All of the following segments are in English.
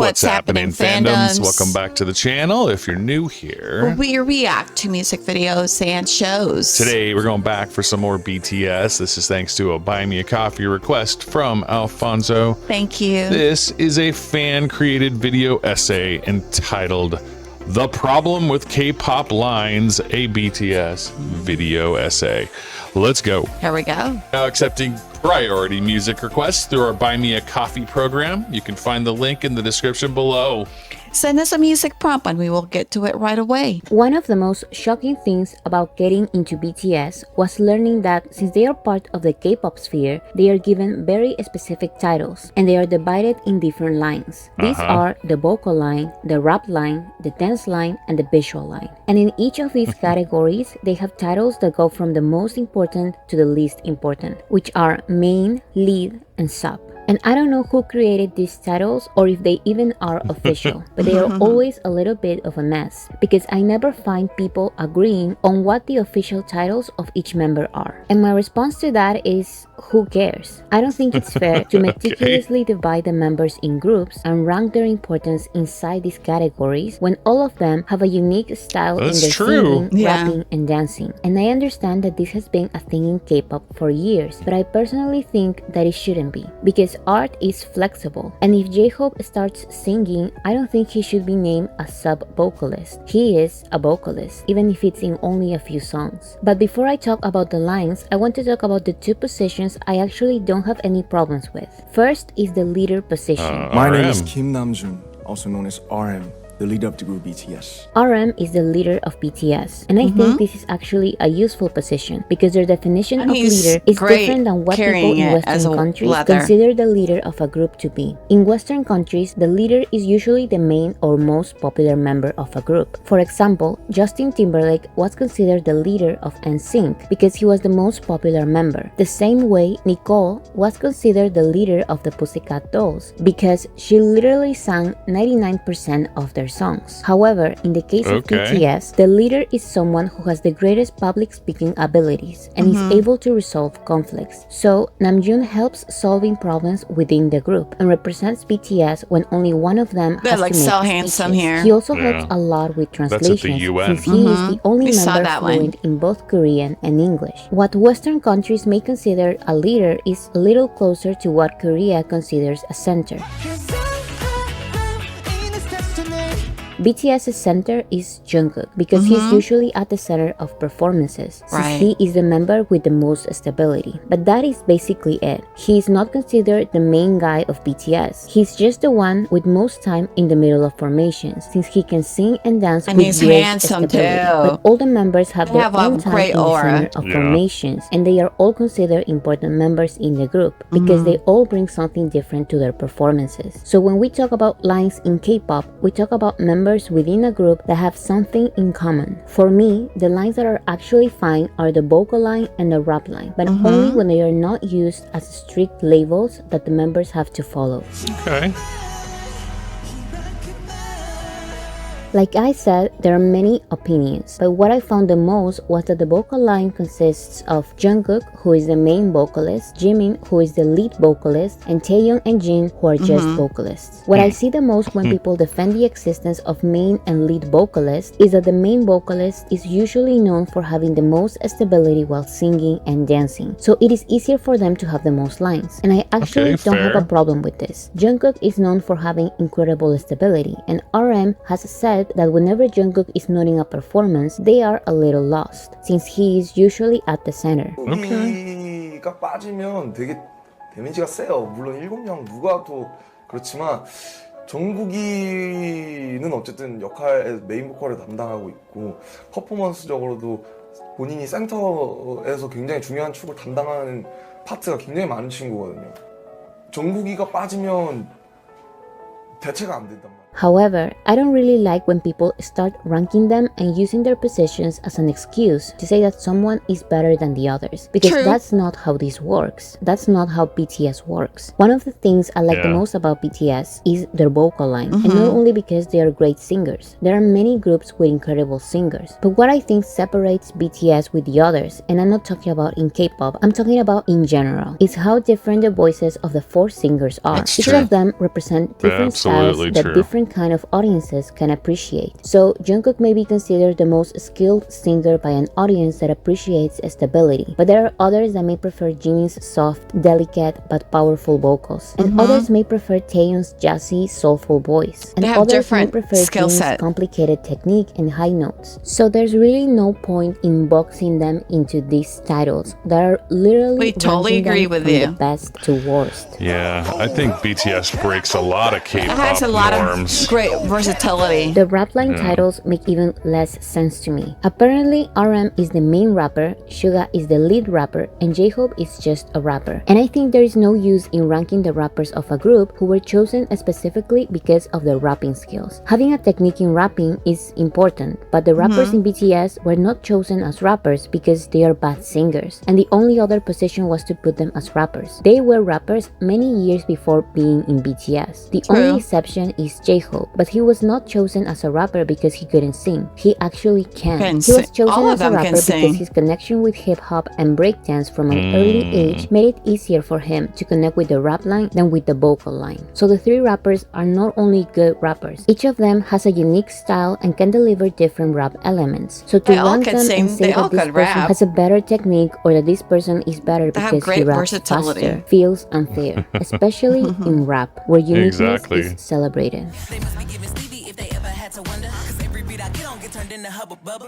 What's happening, fandoms? Welcome back to the channel. If you're new here, we react to music videos and shows. Today we're going back for some more BTS. This is thanks to a Buy Me a Coffee request from Alfonso. Thank you. This is a fan-created video essay entitled "The Problem with K-Pop Lines, a BTS Video Essay." Let's go. Here we go. Now accepting priority music requests through our Buy Me a Coffee program. You can find the link in the description below. Send us a music prompt and we will get to it right away. One of the most shocking things about getting into BTS was learning that since they are part of the K-pop sphere, they are given very specific titles and they are divided in different lines. These are the vocal line, the rap line, the dance line, and the visual line. And in each of these categories, they have titles that go from the most important to the least important, which are main, lead, and sub. And I don't know who created these titles or if they even are official, but they are always a little bit of a mess because I never find people agreeing on what the official titles of each member are. And my response to that is, who cares? I don't think it's fair to meticulously divide the members in groups and rank their importance inside these categories when all of them have a unique style in their singing, rapping, and dancing. And I understand that this has been a thing in K-pop for years, but I personally think that it shouldn't be because art is flexible. And if J-Hope starts singing, I don't think he should be named a sub-vocalist. He is a vocalist, even if it's in only a few songs. But before I talk about the lines, I want to talk about the two positions I actually don't have any problems with. First is the leader position. My name is Kim Namjoon, also known as RM, the leader of the group BTS. RM is the leader of BTS, and I think this is actually a useful position because their definition of leader is different than what people in Western countries consider the leader of a group to be. In Western countries, the leader is usually the main or most popular member of a group. For example, Justin Timberlake was considered the leader of NSYNC because he was the most popular member. The same way, Nicole was considered the leader of the Pussycat Dolls because she literally sang 99% of their songs. However, in the case of BTS, the leader is someone who has the greatest public speaking abilities and is able to resolve conflicts. So, Namjoon helps solving problems within the group and represents BTS when only one of them has to make so handsome here. He also helps a lot with translations since he is the only member fluent in both Korean and English. What Western countries may consider a leader is a little closer to what Korea considers a center. BTS's center is Jungkook because he's usually at the center of performances since he is the member with the most stability. But that is basically it. He is not considered the main guy of BTS. He's just the one with most time in the middle of formations since he can sing and dance with great stability. But all the members have their own time in the center of formations and they are all considered important members in the group because they all bring something different to their performances. So when we talk about lines in K-pop, we talk about members within a group that have something in common. For me, the lines that are actually fine are the vocal line and the rap line, but only when they are not used as strict labels that the members have to follow. Okay. Like I said, there are many opinions, but what I found the most was that the vocal line consists of Jungkook, who is the main vocalist, Jimin, who is the lead vocalist, and Taehyung and Jin, who are just vocalists. What I see the most when people defend the existence of main and lead vocalists is that the main vocalist is usually known for having the most stability while singing and dancing, so it is easier for them to have the most lines. And I actually don't have a problem with this. Jungkook is known for having incredible stability, and RM has said that whenever Jungkook is not in a performance, they are a little lost, since he is usually at the center. 정국이가 빠지면 되게 데미지가 세요. 물론 7명 누가 또 그렇지만 정국이는 어쨌든 메인 보컬을 담당하고 있고 퍼포먼스적으로도 본인이 센터에서 굉장히 중요한 축을 담당하는 파트가 굉장히 많은 친구거든요. 정국이가 빠지면 대체가 안 된단 말이에요. However, I don't really like when people start ranking them and using their positions as an excuse to say that someone is better than the others, because True. that's not how this works. That's not how BTS works. One of the things I like the most about BTS is their vocal line, and not only because they are great singers. There are many groups with incredible singers, but what I think separates BTS with the others, and I'm not talking about in K-pop, I'm talking about in general, is how different the voices of the 4 singers are. That's Each true. of them represent different styles Absolutely that true. different kind of audiences can appreciate. So Jungkook may be considered the most skilled singer by an audience that appreciates stability, but there are others that may prefer Jimin's soft, delicate but powerful vocals, and others may prefer Taeyeon's jazzy, soulful voice, and They have others may different prefer skill Jimin's set. complicated technique and high notes. So there's really no point in boxing them into these titles that are literally We totally ranking them agree with from you. the best to worst. Yeah, I think BTS breaks a lot of It K-pop has a lot norms. of great versatility. The rap line titles make even less sense to me. Apparently, RM is the main rapper, Suga is the lead rapper, and J-Hope is just a rapper. And I think there is no use in ranking the rappers of a group who were chosen specifically because of their rapping skills. Having a technique in rapping is important, but the rappers in BTS were not chosen as rappers because they are bad singers, and the only other position was to put them as rappers. They were rappers many years before being in BTS. The True. only exception is J-Hope, but he was not chosen as a rapper because he couldn't sing. He actually can. Can He was sing. chosen All of as a them rapper can because sing. his connection with hip-hop and breakdance from an early age made it easier for him to connect with the rap line than with the vocal line. So the 3 rappers are not only good rappers, each of them has a unique style and can deliver different rap elements. So to They all rank could them sing. and say They all that this could person rap. has a better technique or that this person is better They have because he great raps versatility. faster feels unfair, especially in rap, where uniqueness Exactly. is celebrated.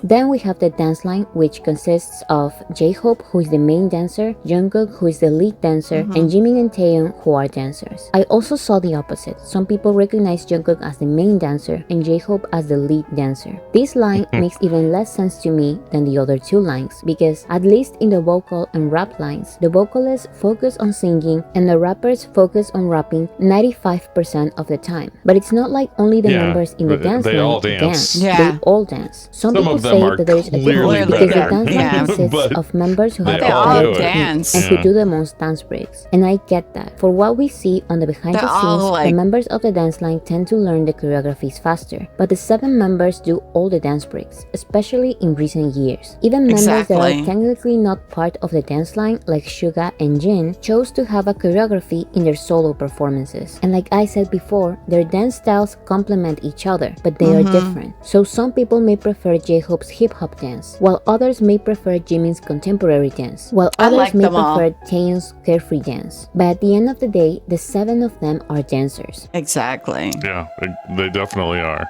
Then we have the dance line, which consists of J-Hope, who is the main dancer, Jungkook, who is the lead dancer, and Jimin and Taeyeon, who are dancers. I also saw the opposite. Some people recognize Jungkook as the main dancer and J-Hope as the lead dancer. This line makes even less sense to me than the other 2 lines, because at least in the vocal and rap lines, the vocalists focus on singing and the rappers focus on rapping 95% of the time. But it's not like only the Yeah, members in the they dance all line dance. Yeah. They all dance. Some people of them say are that there is a clearly difference because the better. dance line Yeah. consists But of members who they have They a all all better do it. technique dance. and who Yeah. do the most dance breaks. And I get that. For what we see on the behind They're the all, scenes, the like- members of the dance line tend to learn the choreographies faster. But the 7 members do all the dance breaks, especially in recent years. Even members that Exactly. are technically not part of the dance line, like Suga and Jin, chose to have a choreography in their solo performances. And like I said before, their dance styles complement each other, but they are different. So some people may prefer J-Hope's hip-hop dance, while others may prefer Jimin's contemporary dance, while I others like may them all. prefer Taeyeon's carefree dance. But at the end of the day, the 7 of them are dancers. Exactly. Yeah, they definitely are.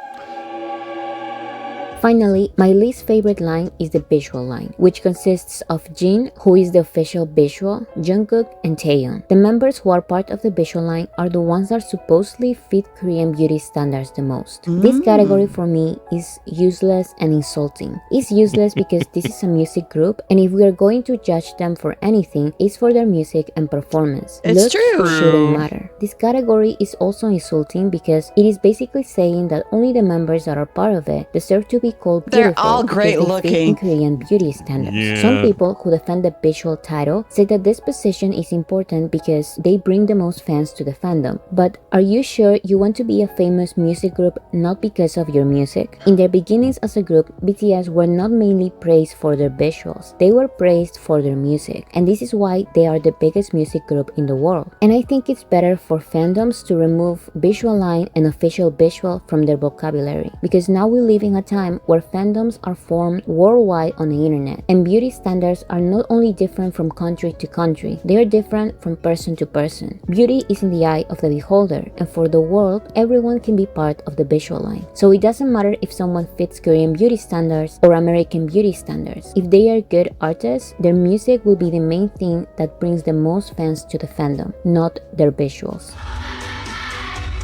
Finally, my least favorite line is the visual line, which consists of Jin, who is the official visual, Jungkook, and Taeyeon. The members who are part of the visual line are the ones that supposedly fit Korean beauty standards the most. This category for me is useless and insulting. It's useless because this is a music group, and if we are going to judge them for anything, it's for their music and performance. It's Looks true. shouldn't matter. This category is also insulting because it is basically saying that only the members that are part of it deserve to be called They're beautiful all because great they fit looking. in Korean beauty standards. Yeah. Some people who defend the visual title say that this position is important because they bring the most fans to the fandom. But are you sure you want to be a famous music group not because of your music? In their beginnings as a group, BTS were not mainly praised for their visuals. They were praised for their music. And this is why they are the biggest music group in the world. And I think it's better for fandoms to remove visual line and official visual from their vocabulary. Because now we live in a time where fandoms are formed worldwide on the internet, and beauty standards are not only different from country to country, they are different from person to person. Beauty is in the eye of the beholder, and for the world, everyone can be part of the visual line. So it doesn't matter if someone fits Korean beauty standards or American beauty standards. If they are good artists, their music will be the main thing that brings the most fans to the fandom, not their visuals.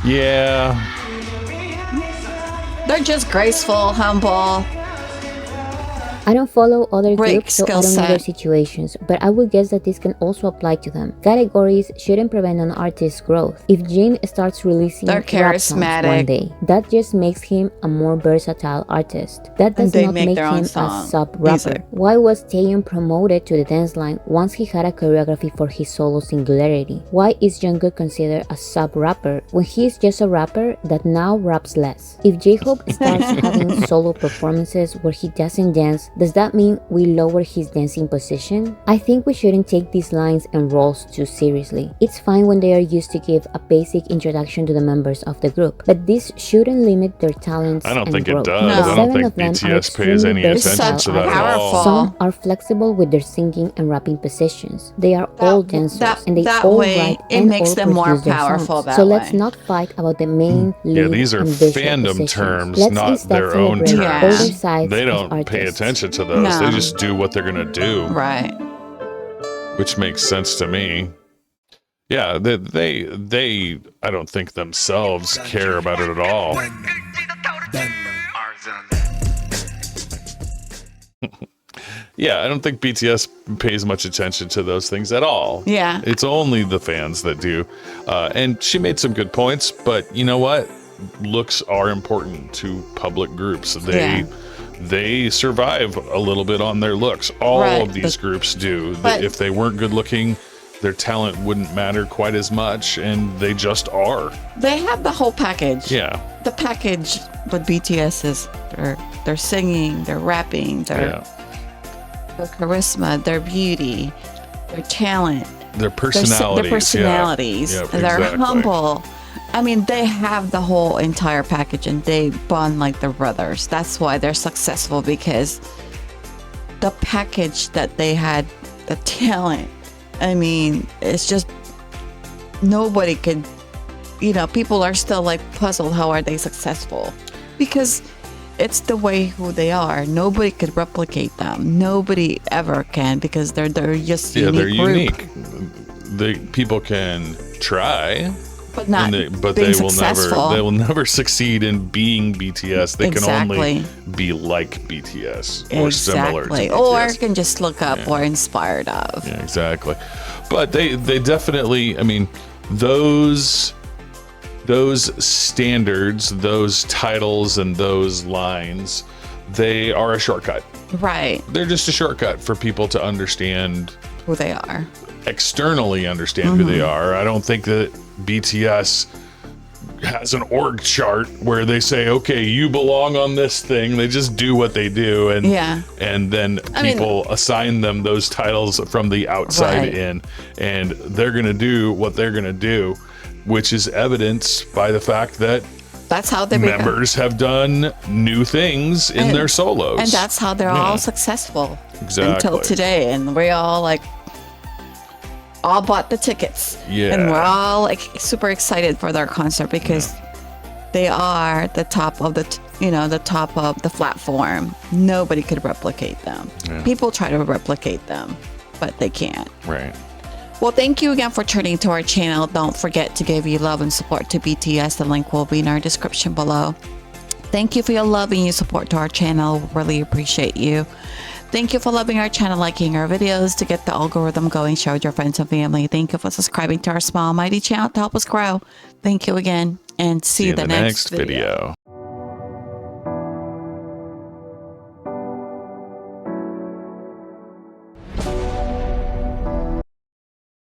Yeah. They're just graceful, humble. I don't follow other Great groups, so I skill don't know their set. situations, but I would guess that this can also apply to them. Categories shouldn't prevent an artist's growth. If Jin starts releasing They're rap songs one charismatic. day, that just makes him a more versatile artist. That does they not make make their own him a song sub-rapper. either. Why was Taeyeon promoted to the dance line once he had a choreography for his solo singularity? Why is Jungkook considered a sub-rapper when he is just a rapper that now raps less? If J-Hope starts having solo performances where he doesn't dance, does that mean we lower his dancing position? I think we shouldn't take these lines and roles too seriously. It's fine when they are used to give a basic introduction to the members of the group, but this shouldn't limit their talents I don't and think it growth. does. No. I don't Seven think of them are BTS pays extremely any versatile attention to that at powerful. all. Some are flexible with their singing and rapping positions. They are all dancers, and they that all way, write it and makes all them more produce their powerful songs. that So let's way. not fight about the main lead Yeah, these are and visual fandom positions. terms, Let's not instead their own celebrate terms. all their Yeah. sides They as don't pay artists. attention to those. They No. just do what they're going to do, Right. which makes sense to me. Yeah, they I don't think themselves care about it at all. Yeah, I don't think BTS pays much attention to those things at all. Yeah. It's only the fans that do. And she made some good points, but you know what? Looks are important to public groups. They survive a little bit on their looks. All Right, of these groups do. but- If they weren't good looking, their talent wouldn't matter quite as much, and they just are. They have the whole package. Yeah. The package with BTS is their singing, their rapping, their charisma, their beauty, their talent, Their their personalities. personalities. Yeah. Yep, They're exactly. humble. I mean, they have the whole entire package, and they bond like they're brothers. That's why they're successful, because the package that they had, the talent. I mean, it's just nobody could. People are still like puzzled. How are they successful? Because it's the way who they are. Nobody could replicate them. Nobody ever can, because they're just Yeah, unique they're group, unique. People can try, but not but being they will successful. never succeed in being BTS. They can only Exactly. be like BTS or similar to BTS. Or can just look up or inspired of. Yeah, exactly. But they definitely, I mean, those standards, those titles, and those lines, they are a shortcut. Right. They're just a shortcut for people to understand, Who they are. externally understand who they are. I don't think that BTS has an org chart where they say, okay, you belong on this thing. They just do what they do, and Yeah. and then people assign them those titles from the outside Right. in, and they're gonna do what they're gonna do, which is evidenced by the fact that That's how they become. members have done new things in their solos. And that's how they're all successful. Exactly. Until today. And we all all bought the tickets. Yeah. And we're all super excited for their concert, because they are the top of the top of the platform. Nobody could replicate them. Yeah. People try to replicate them, but they can't. Right. Well, thank you again for turning to our channel. Don't forget to give your love and support to BTS. The link will be in our description below. Thank you for your love and your support to our channel. Really appreciate you. Thank you for loving our channel, liking our videos to get the algorithm going. Share with your friends and family. Thank you for subscribing to our small mighty channel to help us grow. Thank you again, and see you in the next video.